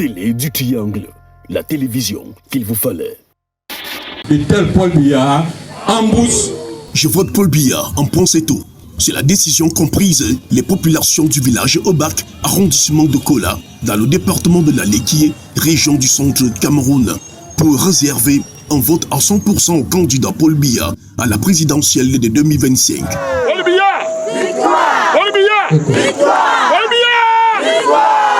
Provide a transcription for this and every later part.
télé du triangle, la télévision qu'il vous fallait. Et tel Paul Biya, en bouche. Je vote Paul Biya, en point c'est tout. C'est la décision comprise les populations du village Obak, arrondissement de Kola, dans le département de la Léquié, région du centre de Cameroun, pour réserver un vote à 100% au candidat Paul Biya à la présidentielle de 2025. Paul Biya! Victoire! Paul Biya! Victoire! Paul Biya! Victoire!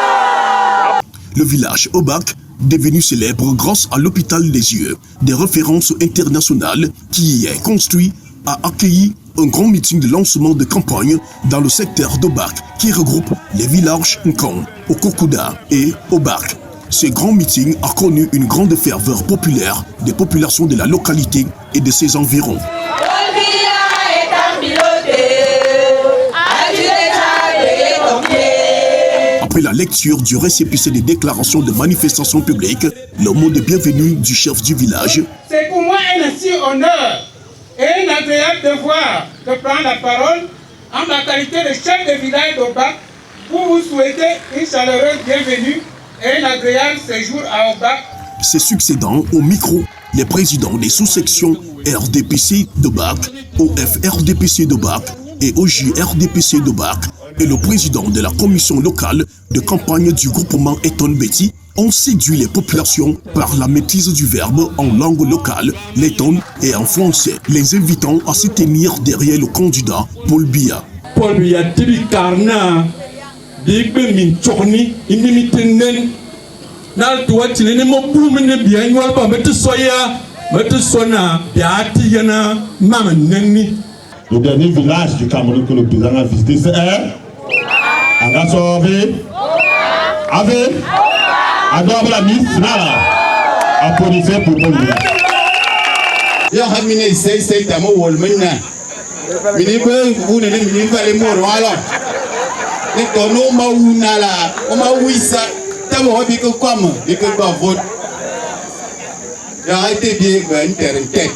Le village Obak, devenu célèbre grâce à l'hôpital des yeux, des références internationales qui y est construit, a accueilli un grand meeting de lancement de campagne dans le secteur d'Obak qui regroupe les villages Nkong, Okokuda et Obak. Ce grand meeting a connu une grande ferveur populaire des populations de la localité et de ses environs. Après la lecture du récépissé des déclarations de manifestation publique, le mot de bienvenue du chef du village. C'est pour moi un ainsi honneur et un agréable devoir de prendre la parole en ma qualité de chef de village d'Obak pour vous souhaiter une chaleureuse bienvenue et un agréable séjour à Obak. Se succédant au micro, les présidents des sous-sections RDPC d'Obak, OFRDPC d'Obak et OJRDPC d'Obak et le président de la commission locale de campagne du groupement Eton Betty ont séduit les populations par la maîtrise du verbe en langue locale, l'Eton et en français, les invitant à se tenir derrière le candidat Paul Biya. Paul Biya tibi karna digbe min chokni inimitenen nal tuwa tilene mo boumene biya nyol ba metu soya metu sona biati yana mama nenni. Le dernier village du Cameroun que le président a visité, c'est Agasobe, Ave, Adobe la Miss, Nala, applaudissez pour Paul Biya. Yo hamine sei tamo wolmena. Minibe vous ne minime pas les mots alors. Ne tono ma unala, o ma wisa, tamo hobi ko comme, et que pas vote. Arrêtez bien internet.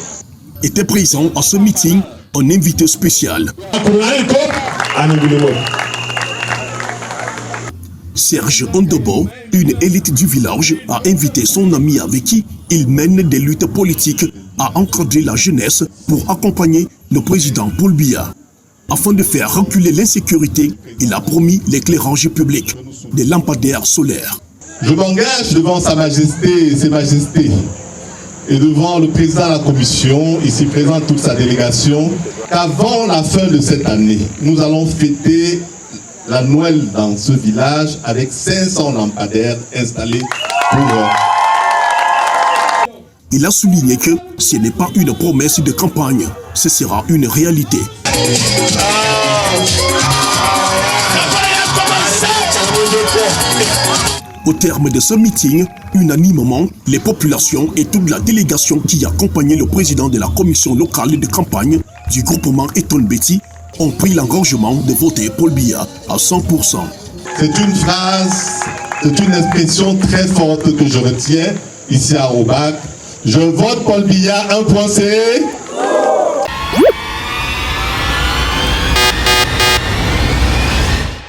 Était présent à ce meeting un invité spécial. Serge Ondobo, une élite du village, a invité son ami avec qui il mène des luttes politiques à encadrer la jeunesse pour accompagner le président Paul Biya. Afin de faire reculer l'insécurité, il a promis l'éclairage public, des lampadaires solaires. Je m'engage devant Sa Majesté et Ses Majestés et devant le président de la commission, ici présent toute sa délégation, qu'avant la fin de cette année, nous allons fêter la Noël dans ce village avec 500 lampadaires installés pour... Il a souligné que ce n'est pas une promesse de campagne, ce sera une réalité. Au terme de ce meeting, unanimement, les populations et toute la délégation qui accompagnait le président de la commission locale de campagne du groupement Eton Betty ont pris l'engagement de voter Paul Biya à 100%. C'est une phrase, c'est une expression très forte que je retiens ici à Obak. Je vote Paul Biya, un point C.